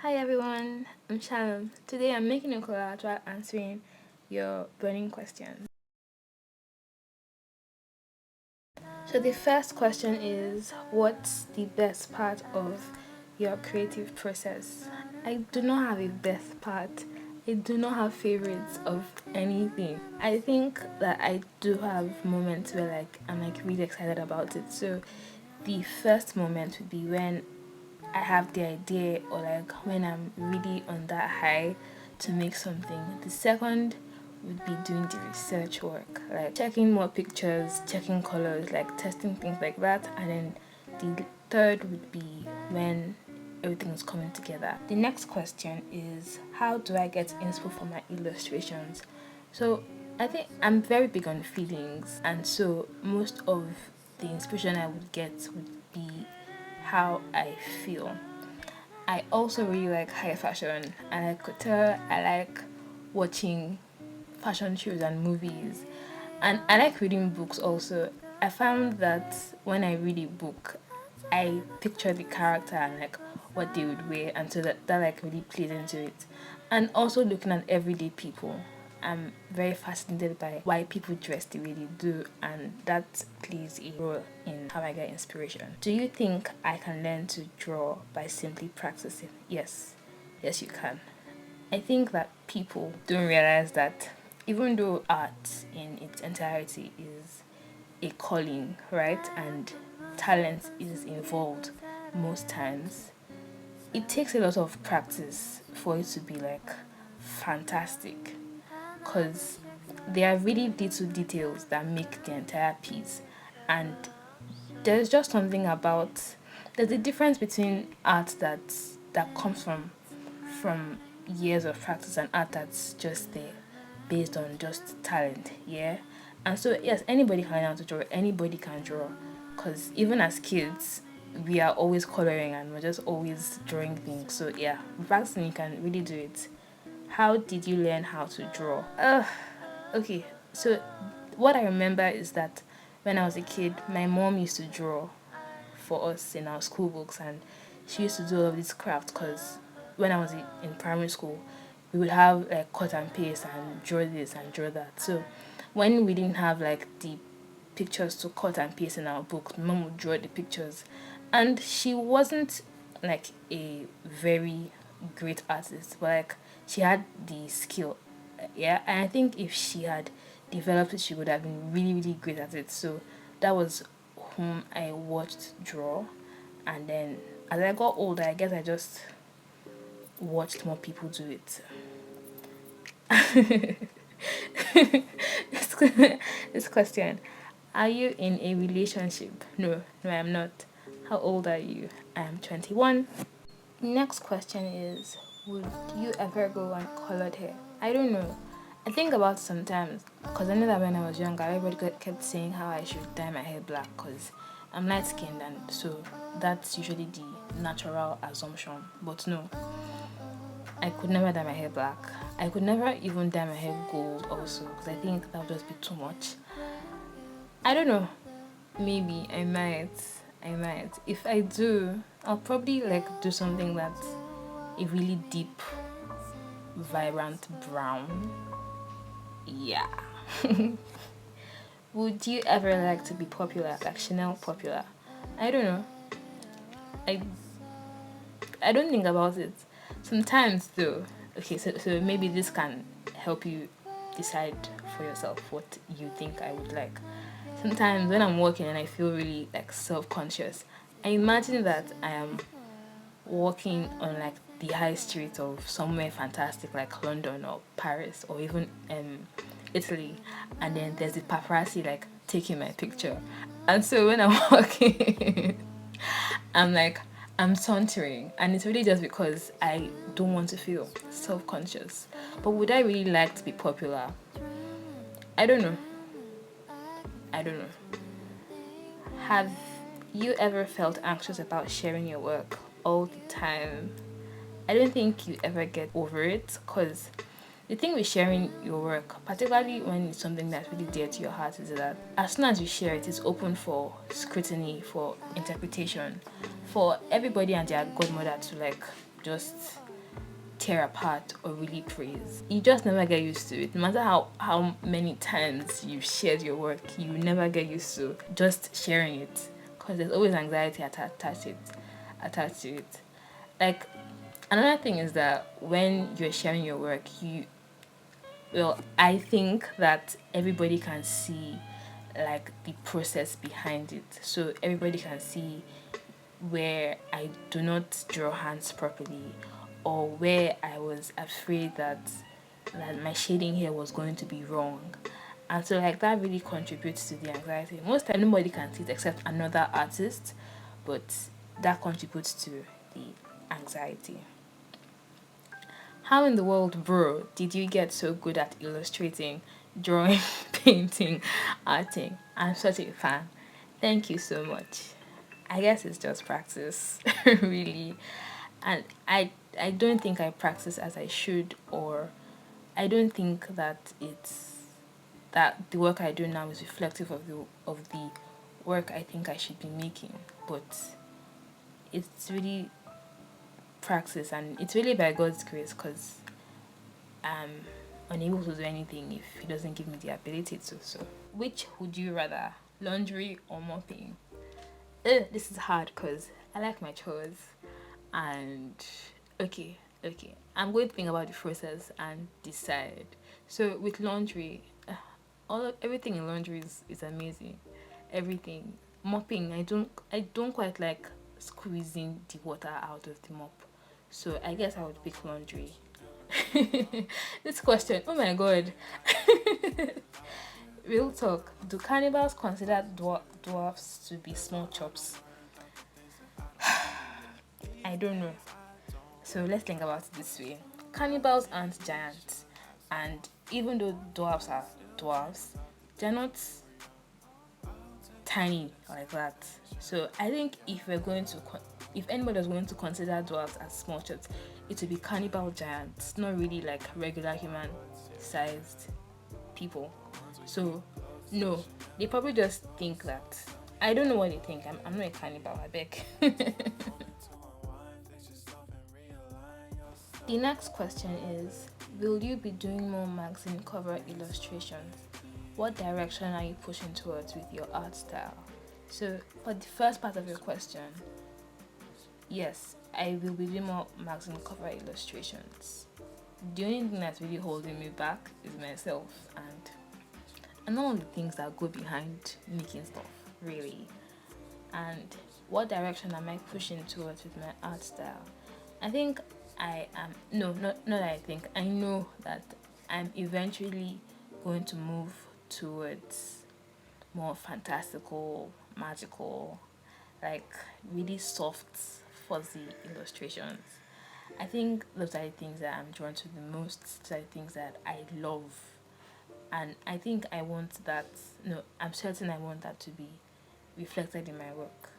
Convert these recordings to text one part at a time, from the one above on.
Hi everyone, I'm Shalom. Today I'm making a collage while answering your burning questions. So the first question is, what's the best part of your creative process? I do not have a best part. I do not have favorites of anything. I think that I do have moments where I'm really excited about it. So the first moment would be when I have the idea, or when I'm really on that high to make something. The second would be doing the research work, like checking more pictures, checking colors, like testing things like that. And then the third would be when everything's coming together. The next question is, how do I get inspo for my illustrations? So I think I'm very big on feelings, and so most of the inspiration I would get would be how I feel. I also really like high fashion. I like couture. I like watching fashion shows and movies. And I like reading books also. I found that when I read a book, I picture the character and what they would wear, and so that really plays into it. And also looking at everyday people. I'm very fascinated by why people dress the way they do, and that plays a role in how I get inspiration. Do you think I can learn to draw by simply practicing? Yes, yes, you can. I think that people don't realize that even though art in its entirety is a calling, right, and talent is involved most times, it takes a lot of practice for it to be fantastic, because there are really little details that make the entire piece. And there's just something about, there's a difference between art that comes from years of practice and art that's just there based on just talent. Yeah. And so yes, anybody can learn how to draw, anybody can draw, because even as kids we are always coloring and we're just always drawing things. So yeah, practicing, you can really do it. How did you learn how to draw? Okay, so what I remember is that when I was a kid, my mom used to draw for us in our school books, and she used to do all of this craft, because when I was in primary school, we would have cut and paste and draw this and draw that. So when we didn't have the pictures to cut and paste in our books, mom would draw the pictures. And she wasn't a very great artist, but she had the skill. Yeah, and I think if she had developed it, she would have been really, really great at it. So that was whom I watched draw. And then as I got older, I guess I just watched more people do it. this, this question: are you in a relationship? No, no, I'm not. How old are you? I am 21. Next question is, would you ever go on colored hair? I don't know. I think about it sometimes, because I know that when I was younger, everybody kept saying how I should dye my hair black because I'm light skinned, and so that's usually the natural assumption. But no, I could never dye my hair black. I could never even dye my hair gold also, because I think that would just be too much. I don't know. Maybe I might. I might. If I do, I'll probably do something that's a really deep, vibrant brown. Yeah. Would you ever like to be popular, like Chanel popular? I don't know. I I don't think about it. Sometimes though. Okay, so maybe this can help you decide for yourself what you think I would like. Sometimes when I'm walking and I feel really self-conscious, I imagine that I am walking on the high street of somewhere fantastic like London or Paris or even Italy, and then there's the paparazzi taking my picture. And so when I'm walking, I'm I'm sauntering, and it's really just because I don't want to feel self-conscious. But would I really like to be popular? I don't know. I don't know. Have you ever felt anxious about sharing your work? All the time. I don't think you ever get over it, because the thing with sharing your work, particularly when it's something that's really dear to your heart, is that as soon as you share it, it's open for scrutiny, for interpretation, for everybody and their godmother to just tear apart or really praise. You just never get used to it. No matter how many times you've shared your work, you never get used to just sharing it, because there's always anxiety attached to it. Like, another thing is that when you're sharing your work, I think that everybody can see like the process behind it. So everybody can see where I do not draw hands properly, or where I was afraid that my shading here was going to be wrong. And so like that really contributes to the anxiety. Most time nobody can see it except another artist, but that contributes to the anxiety. How in the world, bro, did you get so good at illustrating, drawing, painting, arting? I'm such a fan. Thank you so much. I guess it's just practice, really. And I don't think I practice as I should, or I don't think that the work I do now is reflective of the work I think I should be making. But it's really practice, and it's really by God's grace, because I'm unable to do anything if He doesn't give me the ability to. So, which would you rather, laundry or mopping? This is hard because I like my chores, and okay, I'm going to think about the process and decide. So with laundry, everything in laundry is amazing. Everything. Mopping, I don't quite like squeezing the water out of the mop. So I guess I would pick laundry. This question, oh my god. Real talk. Do carnivals consider dwarfs to be small chops? I don't know. So let's think about it this way. Cannibals aren't giants, and even though dwarfs are dwarfs, they're not tiny like that. So I think if anybody was going to consider dwarfs as small chops, it would be cannibal giants, not really like regular human sized people. So no, they probably just think that. I don't know what they think. I'm not a cannibal, I beg. The next question is, will you be doing more magazine cover illustrations? What direction are you pushing towards with your art style? So for the first part of your question, yes, I will be doing more magazine cover illustrations. The only thing that's really holding me back is myself and all the things that go behind making stuff, really. And what direction am I pushing towards with my art style? I think I am, no, not that I think, I know that I'm eventually going to move towards more fantastical, magical, like really soft, fuzzy illustrations. I think those are the things that I'm drawn to the most. Those are the things that I love. And I think I want that, no, I'm certain I want that to be reflected in my work.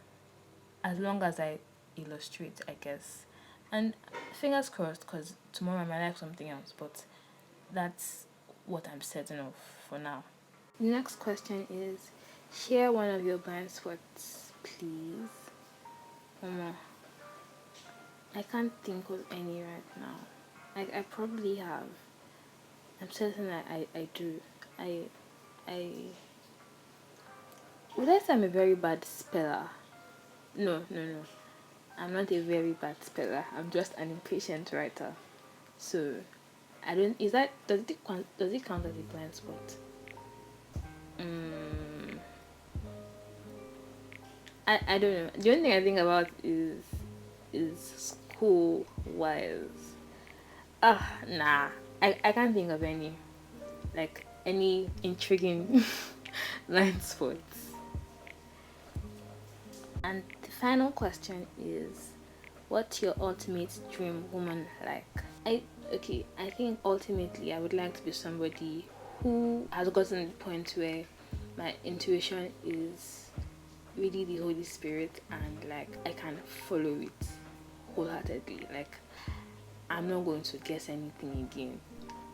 As long as I illustrate, I guess. And fingers crossed, because tomorrow I might like something else, but that's what I'm certain of for now. The next question is, share one of your blind spots, please. I can't think of any right now. Like, I probably have. I'm certain that I do. I would I say I'm a very bad speller? No. I'm not a very bad speller. I'm just an impatient writer. So I don't. Is that does it count as a blind spot? I don't know. The only thing I think about is school wise. Nah. I can't think of any intriguing blind spots. And the final question is, what's your ultimate dream woman like? I think ultimately I would like to be somebody who has gotten to the point where my intuition is really the Holy Spirit, and like I can follow it wholeheartedly. Like, I'm not going to guess anything again.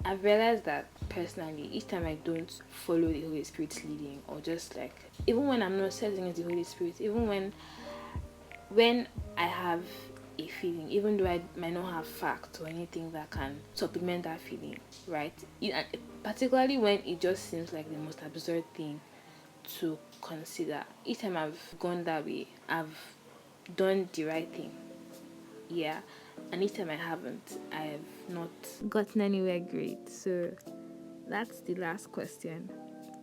I've realized that personally, each time I don't follow the Holy Spirit's leading, or just like, even when I'm not certain it's the Holy Spirit, even when I have a feeling, even though I might not have facts or anything that can supplement that feeling, right? Particularly when it just seems like the most absurd thing to consider. Each time I've gone that way, I've done the right thing. Yeah. And each time I haven't, I've not gotten anywhere great. So that's the last question.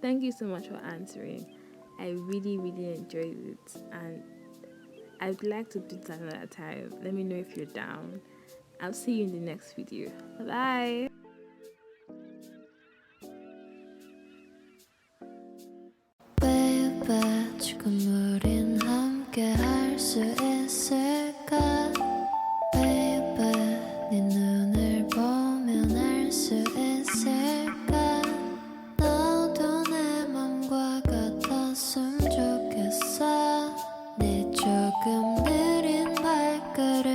Thank you so much for answering. I really, really enjoyed it, and I'd like to do that another time. Let me know if you're down. I'll see you in the next video. Bye. Baby, 지금 우린 함께 할 수 있을까? Baby, 네 눈을 보면 알 수 있을까? 너도 내 맘과 같았으면 좋겠어. 네 조금 느린 발걸음